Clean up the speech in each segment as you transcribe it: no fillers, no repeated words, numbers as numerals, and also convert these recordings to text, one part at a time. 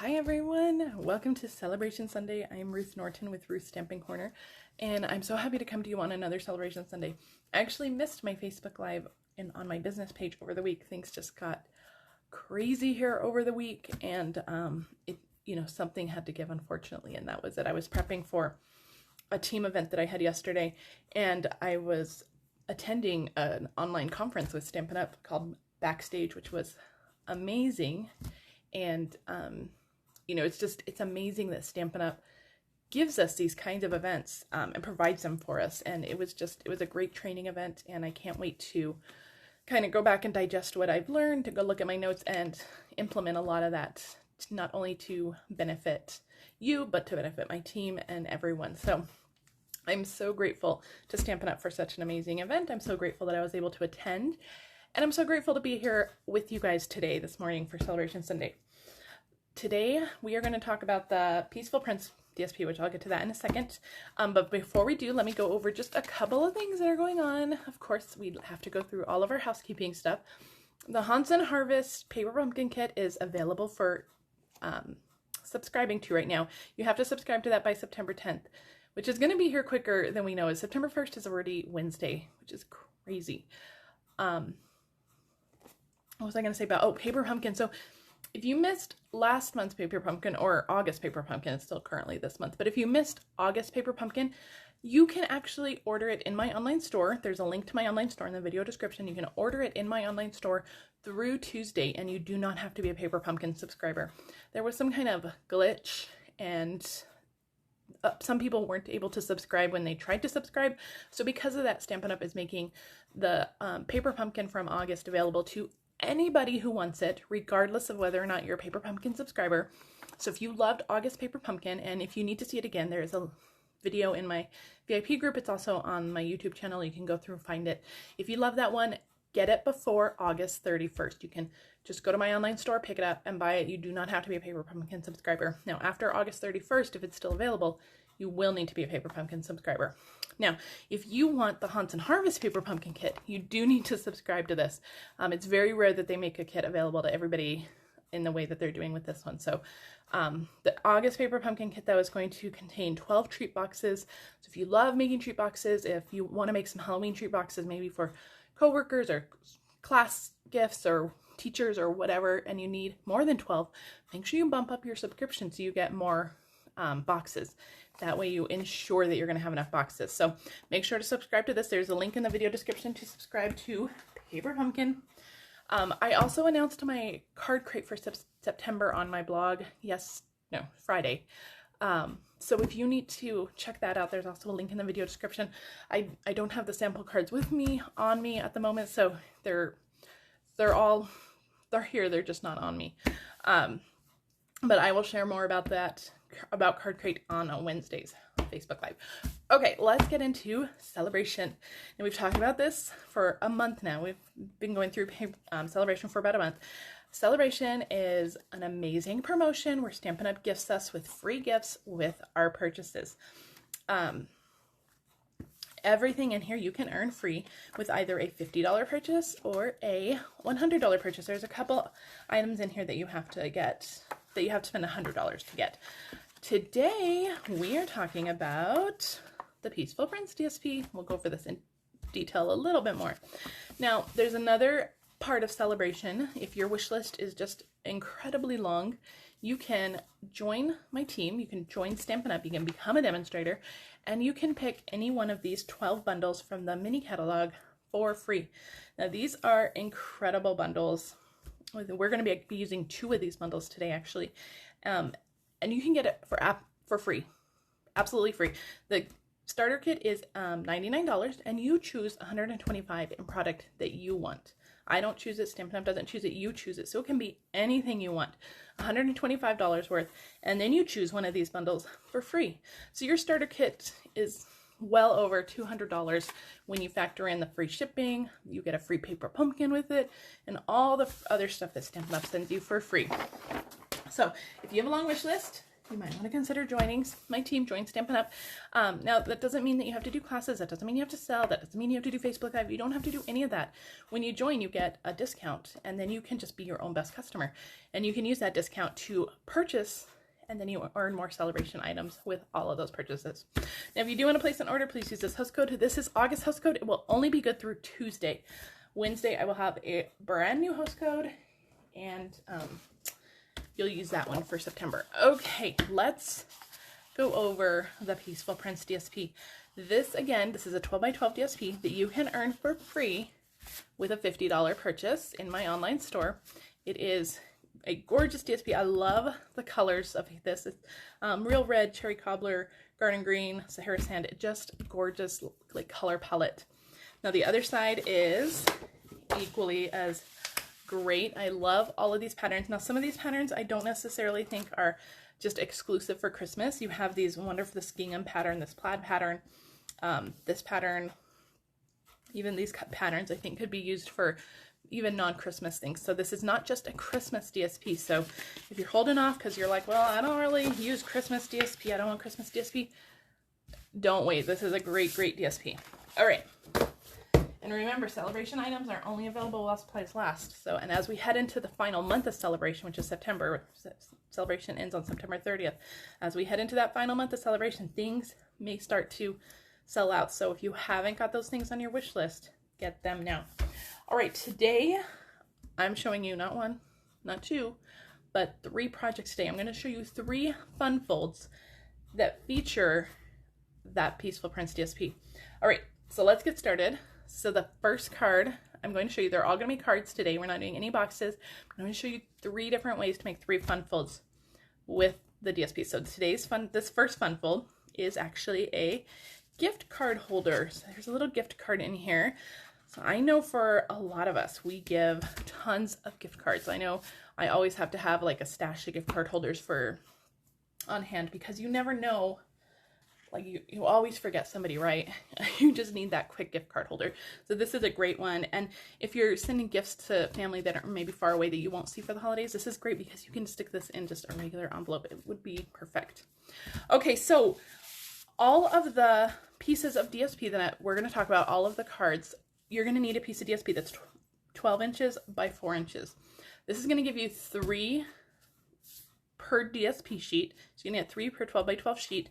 Hi everyone, welcome to Celebration Sunday. I'm Ruth Norton with Ruth's Stamping Corner, and I'm so happy to come to you on another Celebration Sunday. I actually missed my Facebook Live on my business page over the week. Things just got crazy here over the week, and something had to give, unfortunately, and that was it. I was prepping for a team event that I had yesterday, and I was attending an online conference with Stampin' Up! Called Backstage, which was amazing. And it's amazing that Stampin' Up! Gives us these kinds of events and provides them for us. And it was a great training event, and I can't wait to kind of go back and digest what I've learned, to go look at my notes and implement a lot of that, not only to benefit you, but to benefit my team and everyone. So I'm so grateful to Stampin' Up! For such an amazing event. I'm so grateful that I was able to attend. And I'm so grateful to be here with you guys today, this morning, for Celebration Sunday. Today, we are going to talk about the Peaceful Prince DSP, which I'll get to that in a second. But before we do, let me go over just a couple of things that are going on. Of course, we have to go through all of our housekeeping stuff. The Haunts and Harvest Paper Pumpkin Kit is available for subscribing to right now. You have to subscribe to that by September 10th, which is going to be here quicker than we know. September 1st is already Wednesday, which is crazy. What was I going to say about, Paper Pumpkin. So if you missed last month's Paper Pumpkin, or August Paper Pumpkin, it's still currently this month, but if you missed August Paper Pumpkin, you can actually order it in my online store. There's a link to my online store in the video description. You can order it in my online store through Tuesday, and you do not have to be a Paper Pumpkin subscriber. There was some kind of glitch, and some people weren't able to subscribe when they tried to subscribe. So because of that, Stampin' Up! Is making the Paper Pumpkin from August available to anybody who wants it, regardless of whether or not you're a Paper Pumpkin subscriber. So if you loved August Paper Pumpkin, and if you need to see it again, there is a video in my VIP group. It's also on my YouTube channel. You can go through and find it. If you love that one, get it before August 31st. You can just go to my online store, pick it up, and buy it. You do not have to be a Paper Pumpkin subscriber. Now, after August 31st, if it's still available, you will need to be a Paper Pumpkin subscriber. Now, if you want the Haunts and Harvest Paper Pumpkin Kit, you do need to subscribe to this. It's very rare that they make a kit available to everybody in the way that they're doing with this one. So the August Paper Pumpkin Kit, though, is going to contain 12 treat boxes. So if you love making treat boxes, if you want to make some Halloween treat boxes, maybe for coworkers or class gifts or teachers or whatever, and you need more than 12, make sure you bump up your subscription so you get more boxes. That way you ensure that you're going to have enough boxes. So make sure to subscribe to this. There's a link in the video description to subscribe to Paper Pumpkin. I also announced my card crate for September on my blog. Friday. So if you need to check that out, there's also a link in the video description. I don't have the sample cards with me on me at the moment, so they're here. They're just not on me. But I will share more about that, about Card Crate, on Wednesdays on Facebook Live. Okay, let's get into Celebration. And we've talked about this for a month now. We've been going through Celebration for about a month. Celebration is an amazing promotion where Stampin' Up! Gifts us with free gifts with our purchases. Everything in here you can earn free with either a $50 purchase or a $100 purchase. There's a couple items in here that you have to get, that you have to spend $100 to get. Today, we are talking about the Peaceful Prince DSP. We'll go over this in detail a little bit more. Now, there's another part of Celebration. If your wish list is just incredibly long, you can join my team. You can join Stampin' Up! You can become a demonstrator, and you can pick any one of these 12 bundles from the mini catalog for free. Now, these are incredible bundles. We're going to be using 2 of these bundles today, actually. And you can get it for free, absolutely free. The starter kit is $99, and you choose $125 in product that you want. I don't choose it, Stampin' Up! Doesn't choose it, you choose it. So it can be anything you want, $125 worth, and then you choose one of these bundles for free. So your starter kit is well over $200 when you factor in the free shipping. You get a free Paper Pumpkin with it, and all the other stuff that Stampin' Up! Sends you for free. So if you have a long wish list, you might want to consider joining my team, join Stampin' Up. Now, that doesn't mean that you have to do classes. That doesn't mean you have to sell. That doesn't mean you have to do Facebook Live. You don't have to do any of that. When you join, you get a discount, and then you can just be your own best customer. And you can use that discount to purchase, and then you earn more Sale-a-Bration items with all of those purchases. Now, if you do want to place an order, please use this host code. This is August host code. It will only be good through Tuesday. Wednesday, I will have a brand new host code, and you'll use that one for September. Okay, let's go over the Peaceful Prince DSP. This, again, this is a 12 by 12 DSP that you can earn for free with a $50 purchase in my online store. It is a gorgeous DSP. I love the colors of this. It's real red, cherry cobbler, garden green, Sahara sand. Just gorgeous like color palette. Now the other side is equally as great. I love all of these patterns. Now some of these patterns I don't necessarily think are just exclusive for Christmas. You have these wonderful, this gingham pattern, this plaid pattern, this pattern, even these patterns I think could be used for even non-Christmas things. So this is not just a Christmas DSP. So if you're holding off because you're like, well, I don't really use Christmas DSP, I don't want Christmas DSP, don't wait. This is a great, great DSP. All right. And remember, Sale-a-Bration items are only available while supplies last. So, and as we head into the final month of Sale-a-Bration, which is September, Sale-a-Bration ends on September 30th. As we head into that final month of Sale-a-Bration, things may start to sell out. So if you haven't got those things on your wish list, get them now. All right, today I'm showing you not one, not two, but 3 projects today. I'm going to show you 3 fun folds that feature that Peaceful Prince DSP. All right, so let's get started. So the first card I'm going to show you, they're all going to be cards today. We're not doing any boxes. I'm going to show you 3 different ways to make 3 fun folds with the DSP. So this first fun fold is actually a gift card holder. So there's a little gift card in here. So I know for a lot of us, we give tons of gift cards. I know I always have to have like a stash of gift card holders on hand because you never know. Like you always forget somebody, right? You just need that quick gift card holder. So this is a great one. And if you're sending gifts to family that are maybe far away that you won't see for the holidays, this is great because you can stick this in just a regular envelope. It would be perfect. Okay, so all of the pieces of DSP that we're going to talk about, all of the cards, you're going to need a piece of DSP that's 12 inches by 4 inches. This is going to give you 3 per DSP sheet. So you're going to get 3 per 12 by 12 sheet.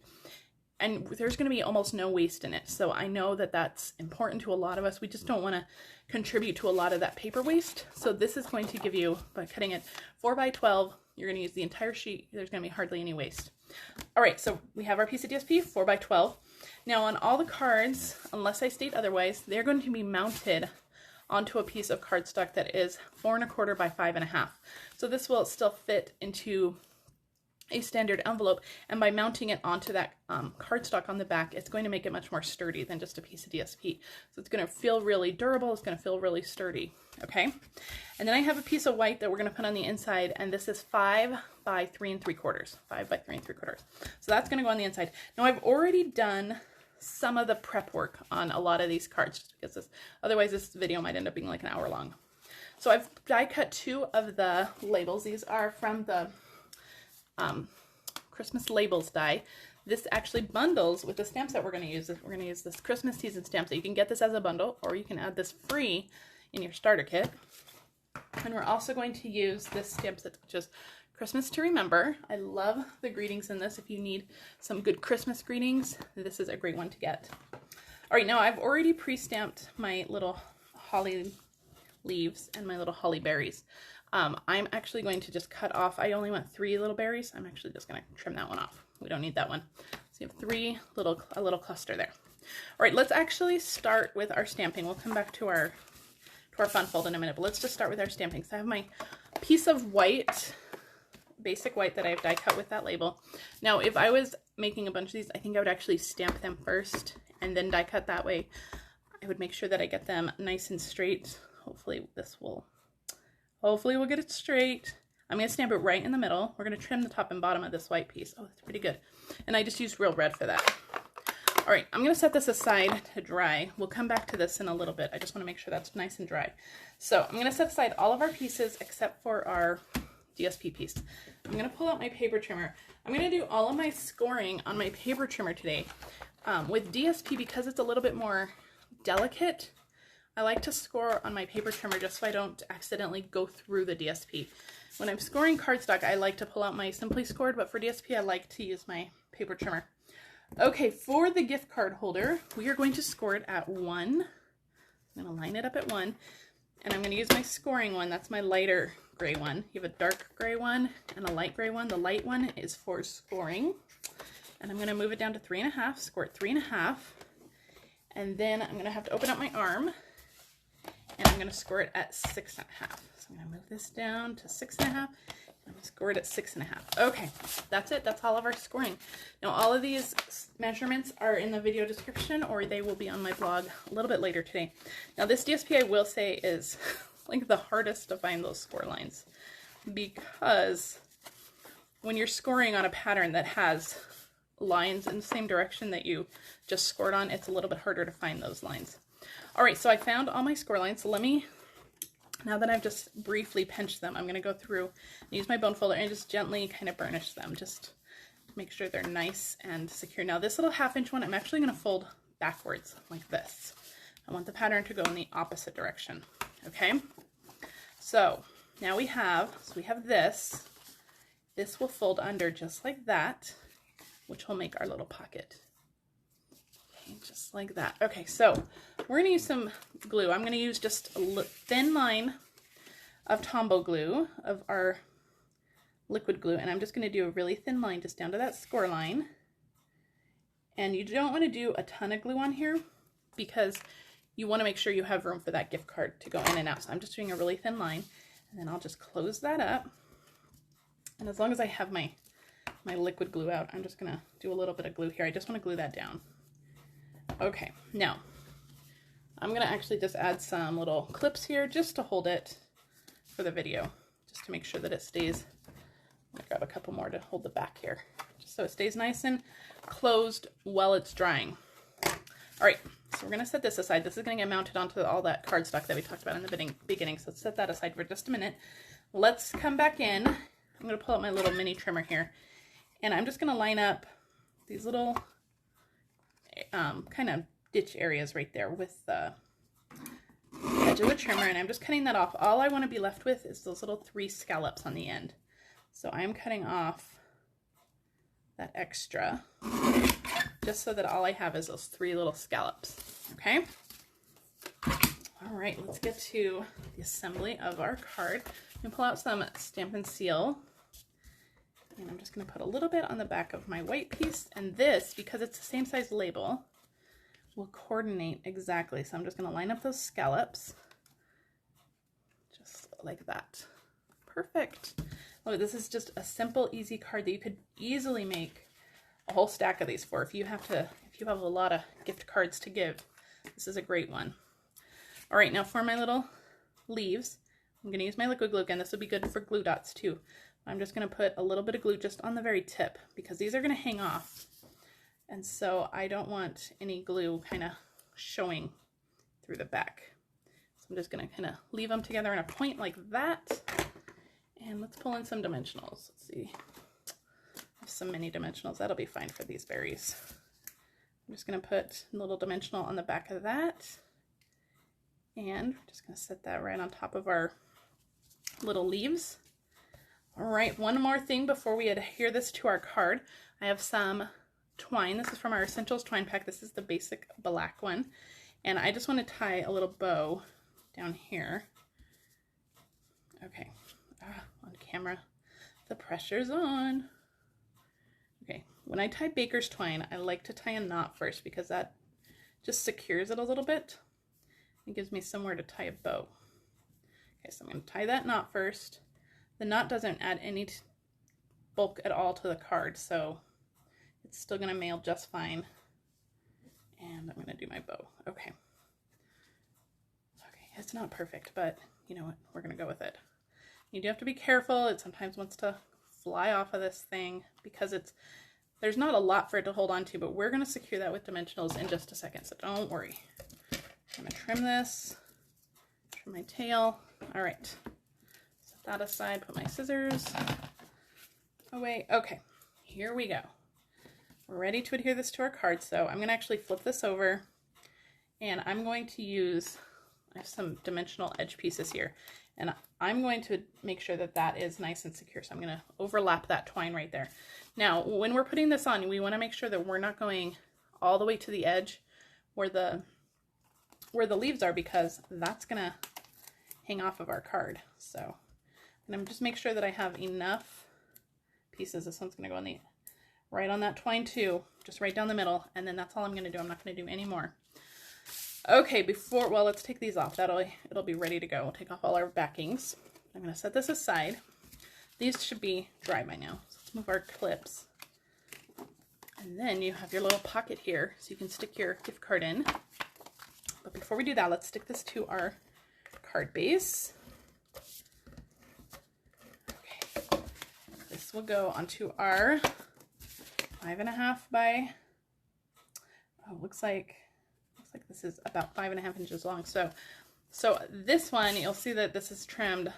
And there's going to be almost no waste in it. So I know that that's important to a lot of us. We just don't want to contribute to a lot of that paper waste. So this is going to give you, by cutting it 4 by 12, you're going to use the entire sheet. There's going to be hardly any waste. All right, so we have our piece of DSP, 4 by 12. Now on all the cards, unless I state otherwise, they're going to be mounted onto a piece of cardstock that is 4 1/4 by 5 1/2. So this will still fit into a standard envelope, and by mounting it onto that cardstock on the back, it's going to make it much more sturdy than just a piece of DSP. So it's going to feel really durable, it's going to feel really sturdy, okay? And then I have a piece of white that we're going to put on the inside, and this is 5 by 3 3/4. 5 by 3 3/4. So that's going to go on the inside. Now I've already done some of the prep work on a lot of these cards, just because otherwise this video might end up being like an hour long. So I've die cut 2 of the labels. These are from the Christmas labels die. This actually bundles with the stamps that we're going to use. We're going to use this Christmas season stamp. So you can get this as a bundle, or you can add this free in your starter kit. And we're also going to use this stamp set, which is Christmas to Remember. I love the greetings in this. If you need some good Christmas greetings, this is a great one to get. All right, now I've already pre-stamped my little holly leaves and my little holly berries. I'm actually going to just cut off, I only want 3 little berries. I'm actually just going to trim that one off. We don't need that one. So you have a little cluster there. All right, let's actually start with our stamping. We'll come back to our fun fold in a minute, but let's just start with our stamping. So I have my piece of white, basic white that I've die cut with that label. Now, if I was making a bunch of these, I think I would actually stamp them first and then die cut that way. I would make sure that I get them nice and straight. Hopefully we'll get it straight. I'm going to stamp it right in the middle. We're going to trim the top and bottom of this white piece. Oh, that's pretty good. And I just used real red for that. All right, I'm going to set this aside to dry. We'll come back to this in a little bit. I just want to make sure that's nice and dry. So I'm going to set aside all of our pieces except for our DSP piece. I'm going to pull out my paper trimmer. I'm going to do all of my scoring on my paper trimmer today. With DSP, because it's a little bit more delicate, I like to score on my paper trimmer just so I don't accidentally go through the DSP. When I'm scoring cardstock, I like to pull out my Simply Scored, but for DSP, I like to use my paper trimmer. Okay, for the gift card holder, we are going to score it at 1. I'm going to line it up at 1, and I'm going to use my scoring one. That's my lighter gray one. You have a dark gray one and a light gray one. The light one is for scoring, and I'm going to move it down to 3.5, score it 3.5, and then I'm going to have to open up my arm, and I'm going to score it at 6.5. So I'm going to move this down to 6.5. I'm going to score it at 6.5. Okay, that's it. That's all of our scoring. Now, all of these measurements are in the video description, or they will be on my blog a little bit later today. Now, this DSP, I will say, is like the hardest to find those score lines, because when you're scoring on a pattern that has lines in the same direction that you just scored on, it's a little bit harder to find those lines. All right, so I found all my score lines. So let me, now that I've just briefly pinched them, I'm going to go through and use my bone folder and just gently kind of burnish them, just make sure they're nice and secure. Now this little 1/2 inch one, I'm actually going to fold backwards like this. I want the pattern to go in the opposite direction. Okay, so now we have this. This will fold under just like that, which will make our little pocket. Just like that. Okay, so we're going to use some glue. I'm going to use just a thin line of Tombow glue, of our liquid glue, and I'm just going to do a really thin line just down to that score line. And you don't want to do a ton of glue on here because you want to make sure you have room for that gift card to go in and out. So I'm just doing a really thin line, and then I'll just close that up. And as long as I have my liquid glue out, I'm just going to do a little bit of glue here. I just want to glue that down. Okay, now I'm going to actually just add some little clips here just to hold it for the video, just to make sure that it stays. I'm going to grab a couple more to hold the back here, just so it stays nice and closed while it's drying. All right, so we're going to set this aside. This is going to get mounted onto all that cardstock that we talked about in the beginning, so let's set that aside for just a minute. Let's come back in. I'm going to pull out my little mini trimmer here, and I'm just going to line up these little kind of ditch areas right there with the edge of the trimmer, and I'm just cutting that off. All I want to be left with is those little 3 scallops on the end. So I'm cutting off that extra just so that all I have is those 3 little scallops. Okay. All right, let's get to the assembly of our card. I'm going to pull out some Stampin' Seal. And I'm just going to put a little bit on the back of my white piece, and this, because it's the same size label, will coordinate exactly. So I'm just going to line up those scallops just like that. Perfect. Oh, this is just a simple, easy card that you could easily make a whole stack of these for. If you have a lot of gift cards to give, this is a great one. All right, now for my little leaves, I'm going to use my liquid glue again. This would be good for glue dots too. I'm just going to put a little bit of glue just on the very tip because these are going to hang off. And so I don't want any glue kind of showing through the back. So I'm just going to kind of leave them together in a point like that. And let's pull in some dimensionals. Let's see. I have some mini dimensionals. That'll be fine for these berries. I'm just going to put a little dimensional on the back of that. And I'm just going to set that right on top of our little leaves. All right, one more thing before we adhere this to our card. I have some twine. This is from our Essentials twine pack. This is the basic black one. And I just want to tie a little bow down here. Okay, on camera, the pressure's on. Okay, when I tie baker's twine, I like to tie a knot first because that just secures it a little bit. It gives me somewhere to tie a bow. Okay, so I'm going to tie that knot first. The knot doesn't add any bulk at all to the card, so it's still going to mail just fine. And I'm going to do my bow. Okay. Okay, it's not perfect, but you know what? We're going to go with it. You do have to be careful. It sometimes wants to fly off of this thing because there's not a lot for it to hold on to, but we're going to secure that with dimensionals in just a second, so don't worry. I'm going to trim this, trim my tail. All right. So that aside, put my scissors away. Okay, here we go. We're ready to adhere this to our card. So I'm gonna actually flip this over and I'm going to use, I have some dimensional edge pieces here, and I'm going to make sure that that is nice and secure. So I'm gonna overlap that twine right there. Now, when we're putting this on, we wanna make sure that we're not going all the way to the edge where the leaves are, because that's gonna hang off of our card. So I'm just make sure that I have enough pieces. This one's gonna go on the right on that twine too, just right down the middle, and then that's all I'm gonna do. I'm not gonna do any more. Okay, well, let's take these off. It'll be ready to go. We'll take off all our backings. I'm gonna set this aside. These should be dry by now. So let's move our clips. And then you have your little pocket here, so you can stick your gift card in. But before we do that, let's stick this to our card base. Okay, this will go onto our 5.5 by, oh, looks like this is about 5.5 inches long. So this one, you'll see that this is trimmed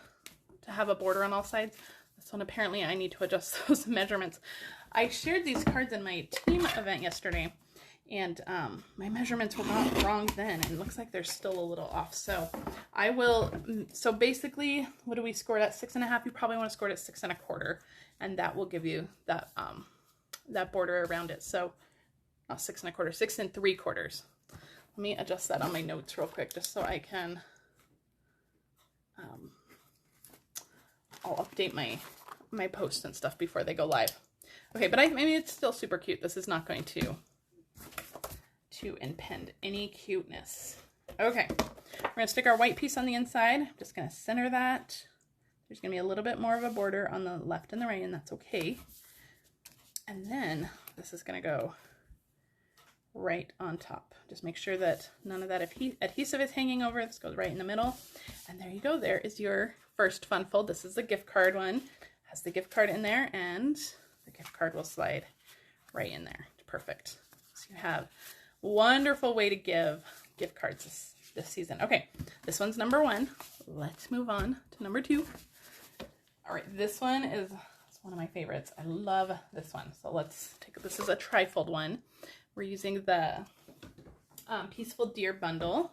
to have a border on all sides. This one, apparently I need to adjust those measurements. I shared these cards in my team event yesterday, and my measurements were not wrong then, and it looks like they're still a little off. So I will, so basically, what do we score it at? 6.5? You probably want to score it at 6 1/4, and that will give you that that border around it. So 6 1/4, 6 3/4. Let me adjust that on my notes real quick, just so I can, I'll update my posts and stuff before they go live. Okay, but I mean, it's still super cute. This is not going to impede any cuteness. Okay, we're gonna stick our white piece on the inside. I'm just gonna center that. There's gonna be a little bit more of a border on the left and the right, and that's okay. And then this is gonna go right on top. Just make sure that none of that adhesive is hanging over. This goes right in the middle. And there you go. There is your first fun fold. This is the gift card one. Has the gift card in there, and the gift card will slide right in there. Perfect. So you have a wonderful way to give gift cards this season. Okay, this one's number 1. Let's move on to number 2. All right, this one is one of my favorites. I love this one. So let's take, this is a trifold one. We're using the Peaceful Deer bundle,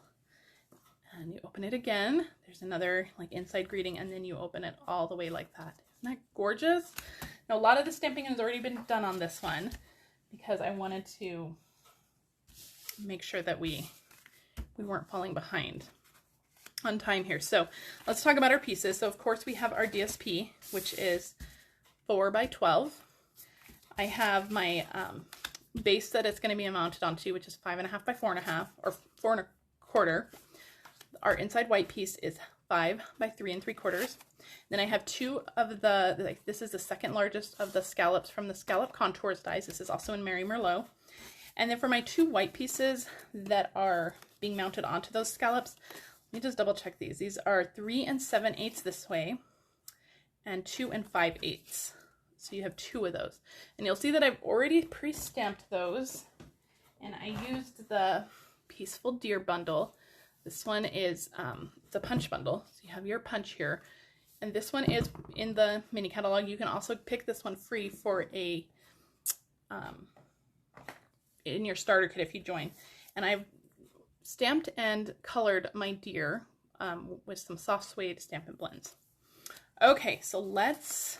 and you open it again. There's another like inside greeting, and then you open it all the way like that. Isn't that gorgeous? Now, a lot of the stamping has already been done on this one because I wanted to make sure that we weren't falling behind on time here. So let's talk about our pieces. So of course we have our DSP, which is 4 by 12. I have my base that it's going to be mounted onto, which is 5.5 by 4.5 or 4 1/4. Our inside white piece is 5 by 3 3/4. Then I have 2 of the, like, this is the second largest of the scallops from the Scalloped Contours dies. This is also in Mary Merlot. And then for my 2 white pieces that are being mounted onto those scallops, let me just double check these. These are 3 7/8 this way and 2 5/8. So you have 2 of those. And you'll see that I've already pre-stamped those. And I used the Peaceful Deer bundle. This one is it's a punch bundle. So you have your punch here. And this one is in the mini catalog. You can also pick this one free for a in your starter kit if you join. And I've stamped and colored my deer with some soft suede Stampin' Blends. Okay, so let's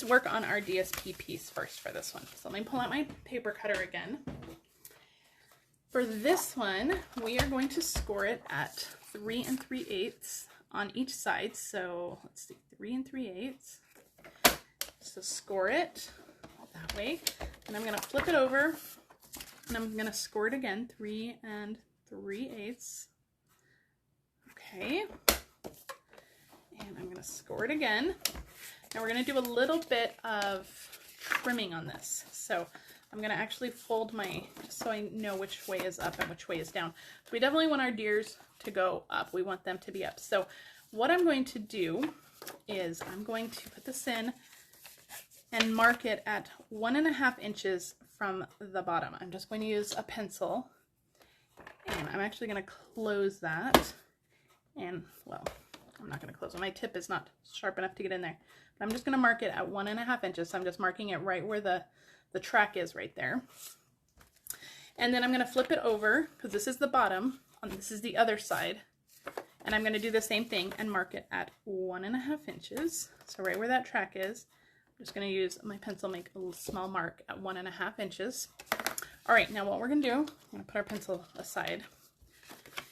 work on our DSP piece first for this one. So let me pull out my paper cutter again. For this one, we are going to score it at 3 3/8 on each side. So let's see, 3 3/8. So score it that way. And I'm going to flip it over and I'm going to score it again, 3 3/8. Okay. And I'm going to score it again. Now we're going to do a little bit of trimming on this. So I'm going to actually fold just so I know which way is up and which way is down. So we definitely want our deers to go up. We want them to be up. So what I'm going to do is I'm going to put this in and mark it at 1.5 inches from the bottom. I'm just going to use a pencil, and I'm actually going to close that. And, well, I'm not going to close it. My tip is not sharp enough to get in there. But I'm just going to mark it at 1.5 inches. So I'm just marking it right where the track is right there. And then I'm going to flip it over because this is the bottom and this is the other side. And I'm going to do the same thing and mark it at 1.5 inches. So right where that track is, I'm just going to use my pencil, make a little small mark at 1.5 inches. All right, now what we're going to do, I'm going to put our pencil aside.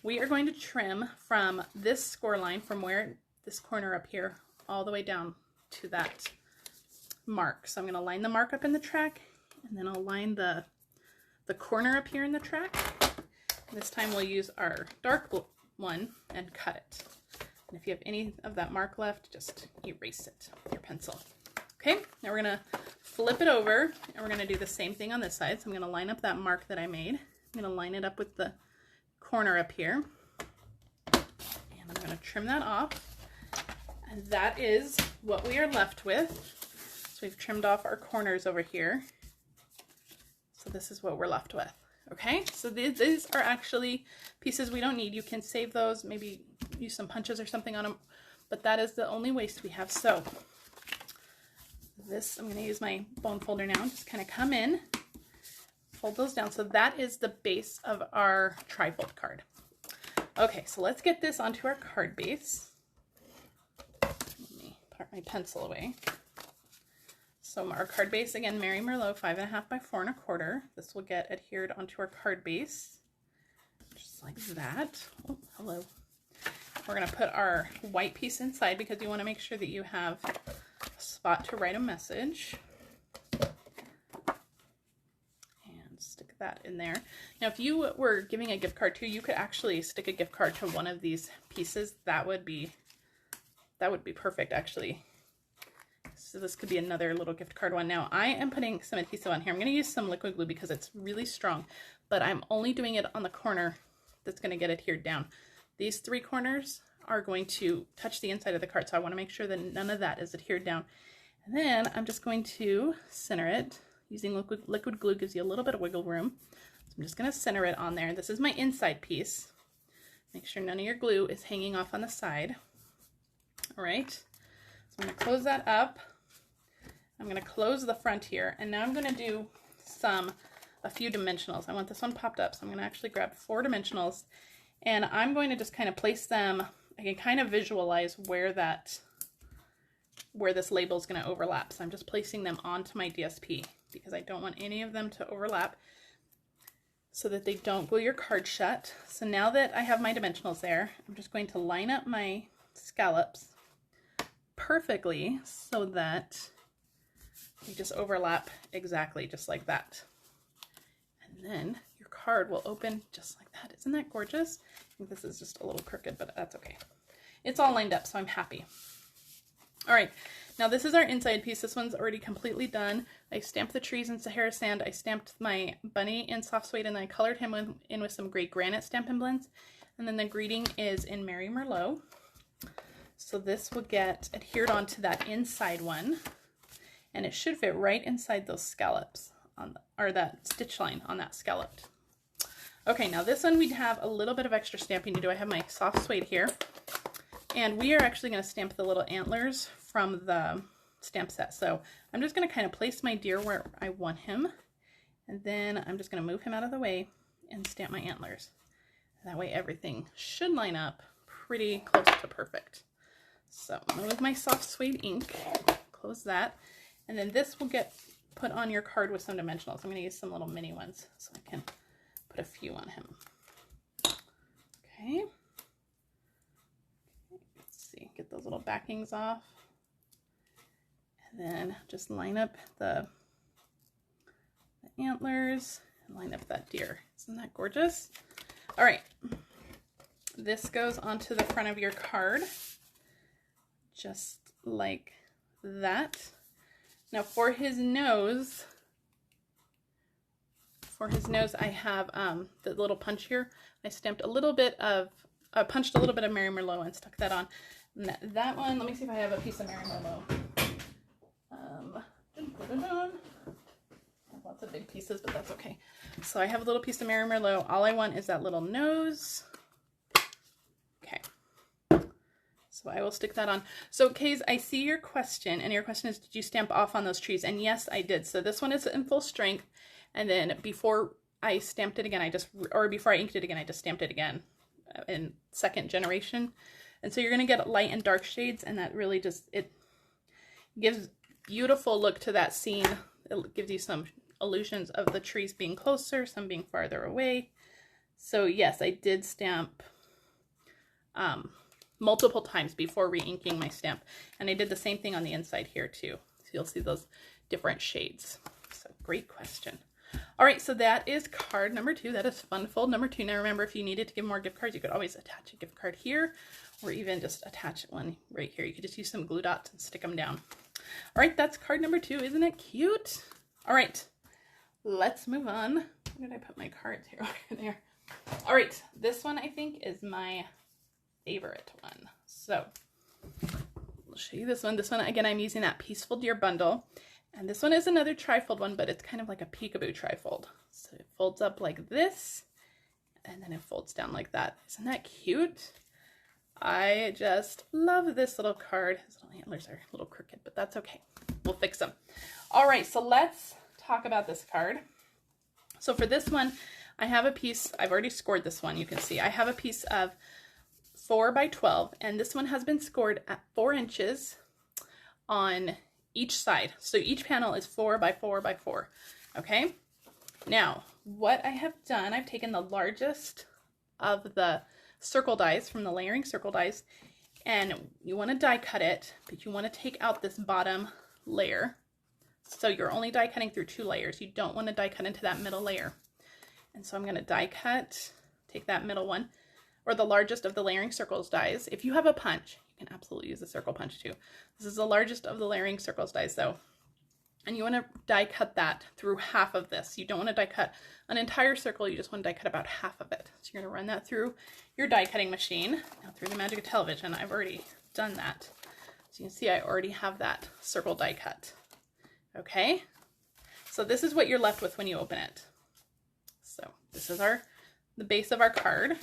We are going to trim from this score line, from where this corner up here, all the way down to that mark. So I'm going to line the mark up in the track, and then I'll line the corner up here in the track. This time we'll use our dark one and cut it. And if you have any of that mark left, just erase it with your pencil. Okay, now we're going to flip it over, and we're going to do the same thing on this side. So I'm going to line up that mark that I made. I'm going to line it up with the corner up here, and I'm going to trim that off, and that is what we are left with. So we've trimmed off our corners over here, so this is what we're left with. Okay, so these are actually pieces we don't need. You can save those, maybe use some punches or something on them, but that is the only waste we have. So this, I'm going to use my bone folder now, just kind of come in, fold those down. So that is the base of our trifold card. Okay, so let's get this onto our card base. Let me put my pencil away. So our card base, again, Mary Merlot 5.5 by 4.25. This will get adhered onto our card base, just like that. Oh, hello. We're going to put our white piece inside because you want to make sure that you have a spot to write a message. Stick that in there. Now, if you were giving a gift card too, you could actually stick a gift card to one of these pieces. That would be perfect, actually. So this could be another little gift card one. Now, I am putting some adhesive on here. I'm going to use some liquid glue because it's really strong, but I'm only doing it on the corner that's going to get adhered down. These 3 corners are going to touch the inside of the card, so I want to make sure that none of that is adhered down. And then I'm just going to center it. Using liquid glue gives you a little bit of wiggle room. So I'm just going to center it on there. This is my inside piece. Make sure none of your glue is hanging off on the side. All right. So I'm going to close that up. I'm going to close the front here. And now I'm going to do a few dimensionals. I want this one popped up. So I'm going to actually grab 4 dimensionals. And I'm going to just kind of place them. I can kind of visualize where this label is going to overlap. So I'm just placing them onto my DSP because I don't want any of them to overlap so that they don't glue your card shut. So now that I have my dimensionals there, I'm just going to line up my scallops perfectly so that they just overlap exactly just like that. And then your card will open just like that. Isn't that gorgeous? I think this is just a little crooked, but that's okay. It's all lined up, so I'm happy. All right, now this is our inside piece. This one's already completely done. I stamped the trees in Sahara sand. I stamped my bunny in soft suede, and then I colored him in with some gray granite Stampin' Blends. And then the greeting is in Mary Merlot. So this will get adhered onto that inside one, and it should fit right inside those scallops, or that stitch line on that scalloped. Okay, now this one we'd have a little bit of extra stamping to do. I have my soft suede here. And we are actually going to stamp the little antlers from the stamp set. So I'm just going to kind of place my deer where I want him. And then I'm just going to move him out of the way and stamp my antlers. That way everything should line up pretty close to perfect. So I'm going to move my soft suede ink, close that. And then this will get put on your card with some dimensionals. I'm going to use some little mini ones so I can put a few on him. Okay. Get those little backings off, and then just line up the antlers and line up that deer. Isn't that gorgeous? All right, this goes onto the front of your card just like that. Now for his nose I have the little punch here. I stamped a little bit of punched a little bit of Mary Merlot and stuck that on. That one, let me see if I have a piece of Mary Merlot. Lots of big pieces, but that's okay. So I have a little piece of Mary Merlot. All I want is that little nose. Okay. So I will stick that on. So Kays, I see your question, and your question is, did you stamp off on those trees? And yes, I did. So this one is in full strength, and then before I stamped it again, before I inked it again, I just stamped it again in second generation. And so you're going to get light and dark shades, and that really just, it gives beautiful look to that scene. It gives you some illusions of the trees being closer, some being farther away. So yes, I did stamp multiple times before re-inking my stamp. And I did the same thing on the inside here too. So you'll see those different shades. So great question. All right, so that is card number 2. That is fun fold number 2. Now remember, if you needed to give more gift cards, you could always attach a gift card here, or even just attach one right here. You could just use some glue dots and stick them down. All right, that's card number 2. Isn't it cute? All right, let's move on. Where did I put my cards here? Over there. All right, this one I think is my favorite one. So I'll show you this one. This one, again, I'm using that Peaceful Deer bundle. And this one is another trifold one, but it's kind of like a peekaboo trifold. So it folds up like this, and then it folds down like that. Isn't that cute? I just love this little card. His little antlers are a little crooked, but that's okay. We'll fix them. All right, so let's talk about this card. So for this one, I have a piece, I've already scored this one, you can see. I have a piece of 4 by 12, and this one has been scored at 4 inches on each side. So each panel is 4 by 4 by 4. Okay. Now, what I have done, I've taken the largest of the circle dies from the layering circle dies, and you want to die cut it, but you want to take out this bottom layer. So you're only die cutting through 2 layers. You don't want to die cut into that middle layer. And so I'm going to die cut, take that middle one, or the largest of the layering circles dies. If you have a punch, you can absolutely use a circle punch too. This is the largest of the layering circles dies though. And you want to die cut that through half of this. You don't want to die cut an entire circle, you just want to die cut about half of it. So you're going to run that through your die cutting machine. Now through the magic of television, I've already done that. So you can see I already have that circle die cut. Okay, so this is what you're left with when you open it. So this is the base of our card.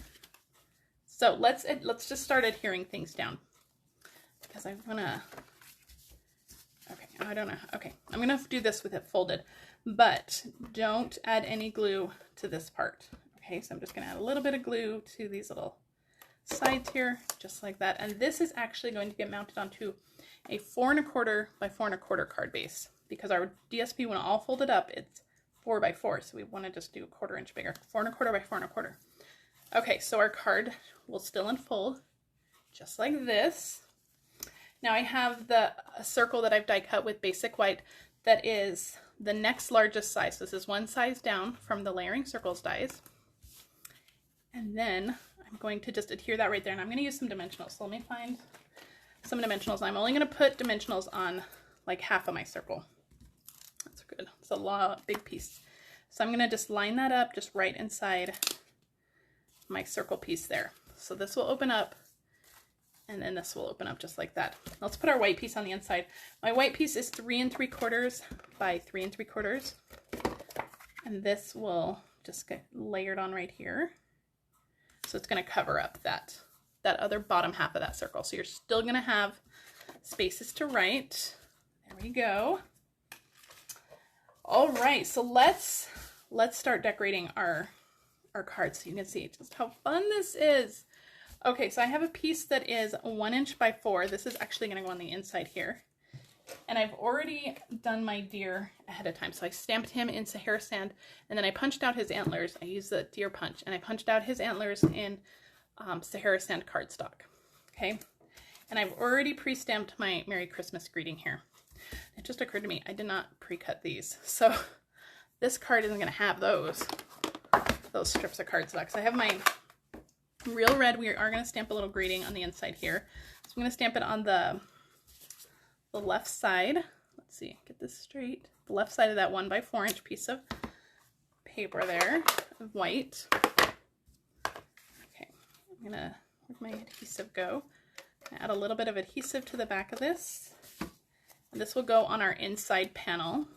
So let's just start adhering things down, because I'm gonna, okay, I don't know. Okay, I'm gonna do this with it folded, but don't add any glue to this part. Okay, so I'm just gonna add a little bit of glue to these little sides here, just like that. And this is actually going to get mounted onto a 4 1/4 by 4 1/4 card base, because our DSP, when all folded up, it's 4 by 4. So we want to just do 1/4 inch bigger, 4 1/4 by 4 1/4. Okay, so our card will still unfold just like this. Now I have a circle that I've die cut with basic white that is the next largest size. This is one size down from the layering circles dies. And then I'm going to just adhere that right there, and I'm going to use some dimensionals. So let me find some dimensionals. I'm only going to put dimensionals on like half of my circle. That's good. It's a big piece. So I'm going to just line that up just right inside my circle piece there. So this will open up, and then this will open up just like that. Let's put our white piece on the inside. My white piece is 3 3/4 by 3 3/4, and this will just get layered on right here. So it's going to cover up that other bottom half of that circle. So you're still going to have spaces to write. There we go. All right, so let's start decorating our cards so you can see just how fun this is. Okay, so I have a piece that is 1 inch by 4. This is actually going to go on the inside here. And I've already done my deer ahead of time. So I stamped him in Sahara sand, and then I punched out his antlers. I used the deer punch, and I punched out his antlers in Sahara sand cardstock. Okay, and I've already pre-stamped my Merry Christmas greeting here. It just occurred to me I did not pre-cut these, so this card isn't going to have those strips of cardstock. So I have my real red. We are going to stamp a little greeting on the inside here. So I'm going to stamp it on the left side. Let's see, get this straight. The left side of that 1 by 4 inch piece of paper there, of white. Okay, I'm going to, where'd my adhesive go? Add a little bit of adhesive to the back of this. And this will go on our inside panel.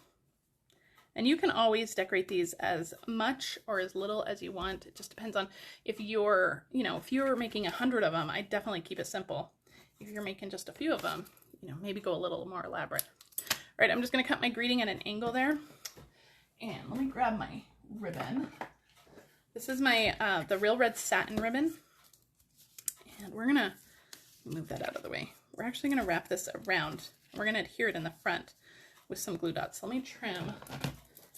And you can always decorate these as much or as little as you want. It just depends on if you're, if you're making 100 of them, I definitely keep it simple. if you're making just a few of them, you know, maybe go a little more elaborate. All right, I'm just gonna cut my greeting at an angle there. And let me grab my ribbon. This is my, the Real Red Satin ribbon. And we're gonna move that out of the way. We're actually gonna wrap this around. We're gonna adhere it in the front with some glue dots. So let me trim.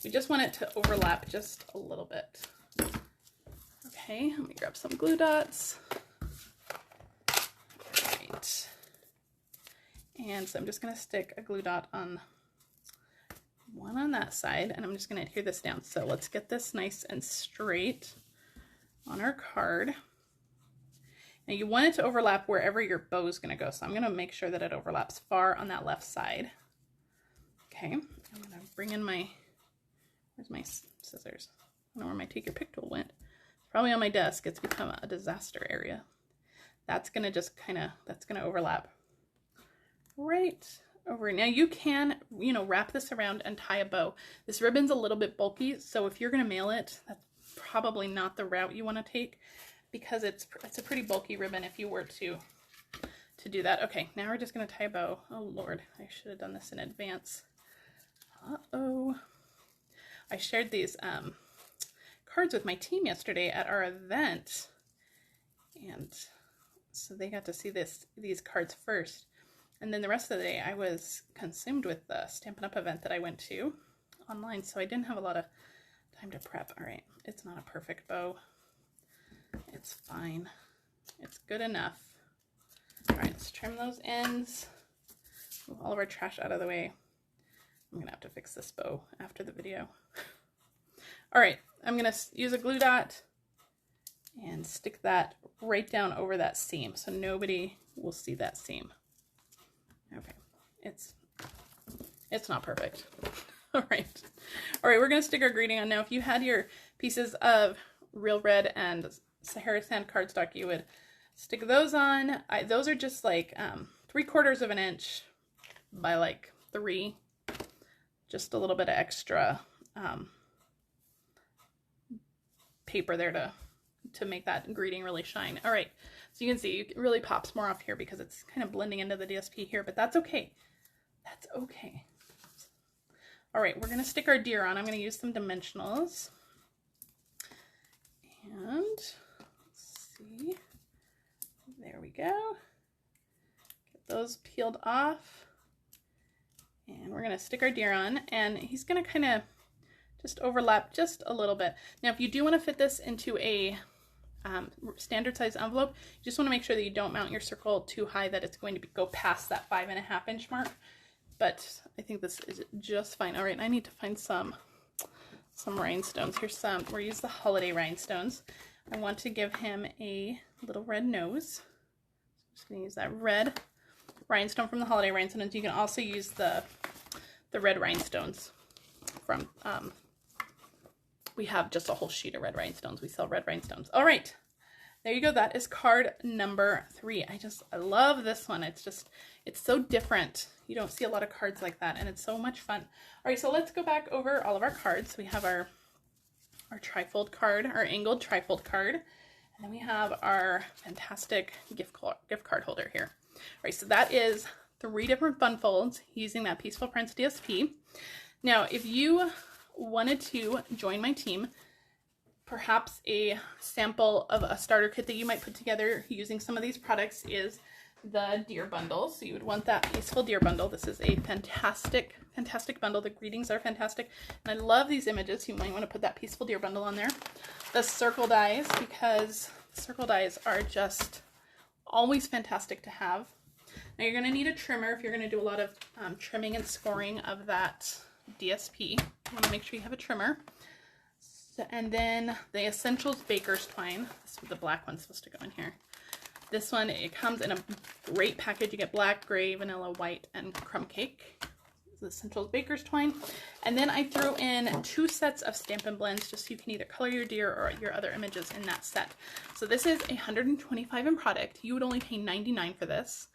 We just want it to overlap just a little bit. Okay, let me grab some glue dots. Right. And so I'm just gonna stick a glue dot on one on that side, and I'm just gonna adhere this down. So let's get this nice and straight on our card. Now you want it to overlap wherever your bow is going to go. So I'm going to make sure that it overlaps far on that left side. Okay, I'm going to bring in my, where's my scissors? I don't know where my take your pick tool went. It's probably on my desk. It's become a disaster area. That's going to just kind of, that's going to overlap right over. Now you can, you know, wrap this around and tie a bow. This ribbon's a little bit bulky, so if you're going to mail it, that's probably not the route you want to take, because it's a pretty bulky ribbon if you were to do that. Okay, now we're just going to tie a bow. Oh Lord, I should have done this in advance. Uh-oh. I shared these cards with my team yesterday at our event, and so they got to see these cards first. And then the rest of the day I was consumed with the Stampin' Up! Event that I went to online, so I didn't have a lot of time to prep. All right, it's not a perfect bow. It's fine. It's good enough. All right, let's trim those ends. Move all of our trash out of the way. I'm gonna have to fix this bow after the video. All right, I'm gonna use a glue dot and stick that right down over that seam so nobody will see that seam. Okay, it's not perfect. All right, we're gonna stick our greeting on now. If you had your pieces of Real Red and Sahara Sand cardstock, you would stick those on. Those are just like 3/4 of an inch by like 3, just a little bit of extra paper there to make that greeting really shine. All right, so you can see it really pops more off here because it's kind of blending into the DSP here, but that's okay. That's okay. All right, we're gonna stick our deer on. I'm gonna use some dimensionals. And let's see, there we go. Get those peeled off. And we're gonna stick our deer on, and he's gonna kind of just overlap just a little bit. Now, if you do wanna fit this into a standard size envelope, you just wanna make sure that you don't mount your circle too high that it's going to go past that 5.5 inch mark. But I think this is just fine. All right, I need to find some rhinestones. Here's some. We'll use the holiday rhinestones. I want to give him a little red nose. So I'm just going to use that red rhinestone from the holiday rhinestones. You can also use the red rhinestones from, we have just a whole sheet of red rhinestones. We sell red rhinestones. All right, there you go. That is card number 3. I love this one. It's so different. You don't see a lot of cards like that, and it's so much fun. All right, so let's go back over all of our cards. We have our trifold card, our angled trifold card, and then we have our fantastic gift card holder here. All right, so that is 3 different fun folds using that Peaceful Prints DSP. Now, if you wanted to join my team, perhaps a sample of a starter kit that you might put together using some of these products is the deer bundle. So you would want that Peaceful Deer bundle. This is a fantastic bundle. The greetings are fantastic, and I love these images. You might want to put that Peaceful Deer bundle on there. The circle dies, because circle dies are just always fantastic to have. Now you're going to need a trimmer if you're going to do a lot of trimming and scoring of that DSP. You want to make sure you have a trimmer. So, and then the Essentials Baker's Twine. This is the black one's supposed to go in here. This one, it comes in a great package. You get black, gray, vanilla, white, and crumb cake. The Essentials Baker's Twine. And then I threw in 2 sets of Stampin' Blends, just so you can either color your deer or your other images in that set. So this is $125 in product. You would only pay $99 for this.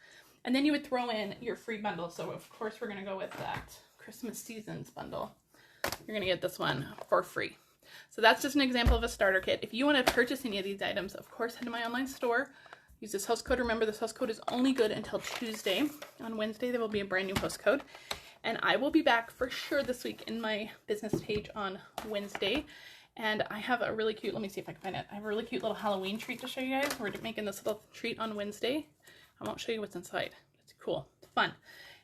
And then you would throw in your free bundle. So of course we're going to go with that Christmas Seasons bundle. You're going to get this one for free. So that's just an example of a starter kit. If you want to purchase any of these items, of course, head to my online store. use this host code. Remember, this host code is only good until Tuesday. On Wednesday, there will be a brand new host code. And I will be back for sure this week in my business page on Wednesday. And I have a really cute, let me see if I can find it. I have a really cute little Halloween treat to show you guys. We're making this little treat on Wednesday. I won't show you what's inside. It's cool. It's fun.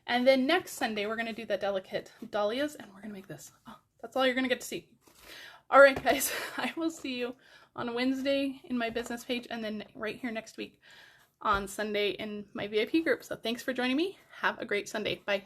And then next Sunday, we're going to do the delicate dahlias, and we're going to make this. Oh, that's all you're going to get to see. All right, guys. I will see you on Wednesday in my business page, and then right here next week on Sunday in my VIP group. So thanks for joining me. Have a great Sunday. Bye.